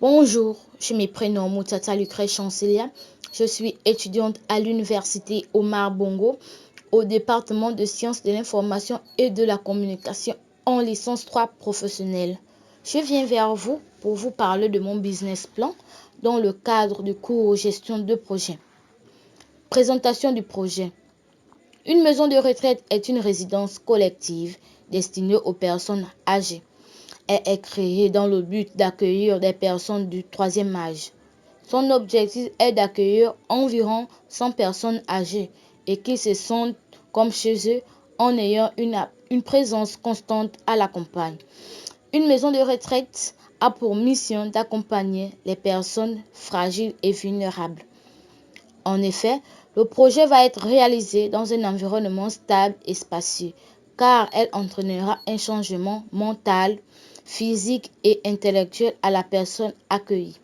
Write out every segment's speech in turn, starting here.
Bonjour, je me prénomme Moutata Lucrèce Chancelia. Je suis étudiante à l'université Omar Bongo au département de sciences de l'information et de la communication en licence 3 professionnelle. Je viens vers vous pour vous parler de mon business plan dans le cadre du cours gestion de projet. Présentation du projet. Une maison de retraite est une résidence collective destinée aux personnes âgées. Elle est créée dans le but d'accueillir des personnes du troisième âge. Son objectif est d'accueillir environ 100 personnes âgées et qui se sentent comme chez eux en ayant une présence constante à la campagne. Une maison de retraite a pour mission d'accompagner les personnes fragiles et vulnérables. En effet, le projet va être réalisé dans un environnement stable et spacieux, car elle entraînera un changement mental, physique et intellectuel à la personne accueillie.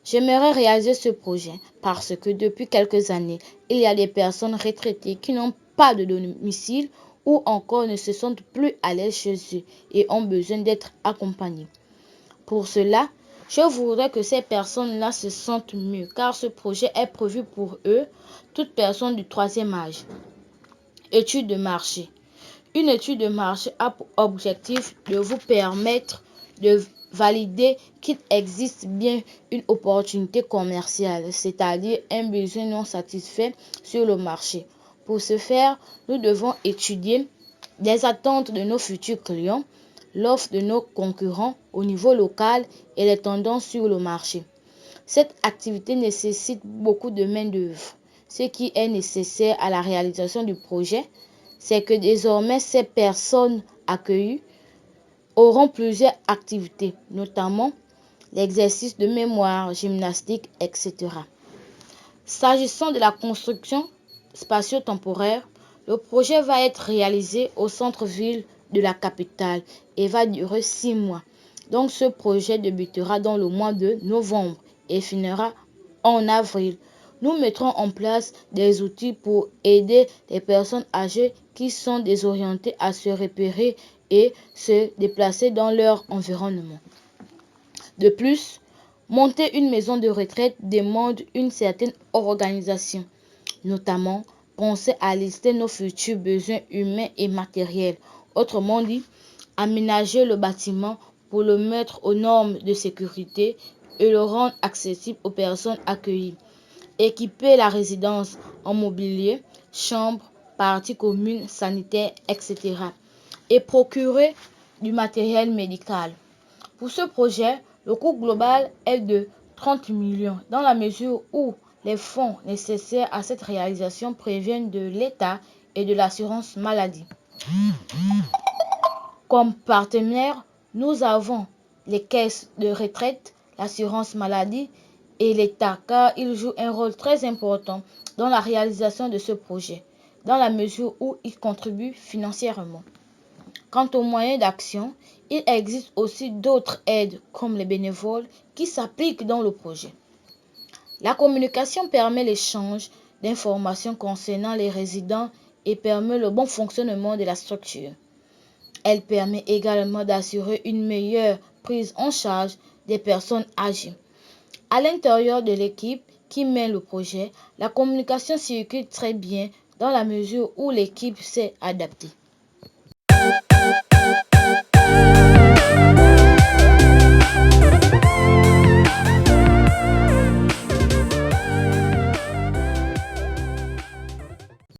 J'aimerais réaliser ce projet parce que depuis quelques années, il y a des personnes retraitées qui n'ont pas de domicile ou encore ne se sentent plus à l'aise chez eux et ont besoin d'être accompagnées. Pour cela, je voudrais que ces personnes-là se sentent mieux car ce projet est prévu pour eux, toute personne du troisième âge. Étude de marché. Une étude de marché a pour objectif de vous permettre de valider qu'il existe bien une opportunité commerciale, c'est-à-dire un besoin non satisfait sur le marché. Pour ce faire, nous devons étudier les attentes de nos futurs clients, l'offre de nos concurrents au niveau local et les tendances sur le marché. Cette activité nécessite beaucoup de main-d'œuvre. Ce qui est nécessaire à la réalisation du projet, c'est que désormais ces personnes accueillies auront plusieurs activités, notamment l'exercice de mémoire, gymnastique, etc. S'agissant de la construction spatio-temporaire, le projet va être réalisé au centre-ville de la capitale et va durer 6 mois. Donc ce projet débutera dans le mois de novembre et finira en avril. Nous mettrons en place des outils pour aider les personnes âgées qui sont désorientées à se repérer et se déplacer dans leur environnement. De plus, monter une maison de retraite demande une certaine organisation, notamment penser à lister nos futurs besoins humains et matériels. Autrement dit, aménager le bâtiment pour le mettre aux normes de sécurité et le rendre accessible aux personnes accueillies. Équiper la résidence en mobilier, chambres, parties communes, sanitaires, etc. et procurer du matériel médical. Pour ce projet, le coût global est de 30 millions dans la mesure où les fonds nécessaires à cette réalisation proviennent de l'État et de l'assurance maladie. Comme partenaires, nous avons les caisses de retraite, l'assurance maladie et l'État car ils jouent un rôle très important dans la réalisation de ce projet, dans la mesure où ils contribuent financièrement. Quant aux moyens d'action, il existe aussi d'autres aides comme les bénévoles qui s'appliquent dans le projet. La communication permet l'échange d'informations concernant les résidents et permet le bon fonctionnement de la structure. Elle permet également d'assurer une meilleure prise en charge des personnes âgées. À l'intérieur de l'équipe qui mène le projet, la communication circule très bien dans la mesure où l'équipe s'est adaptée.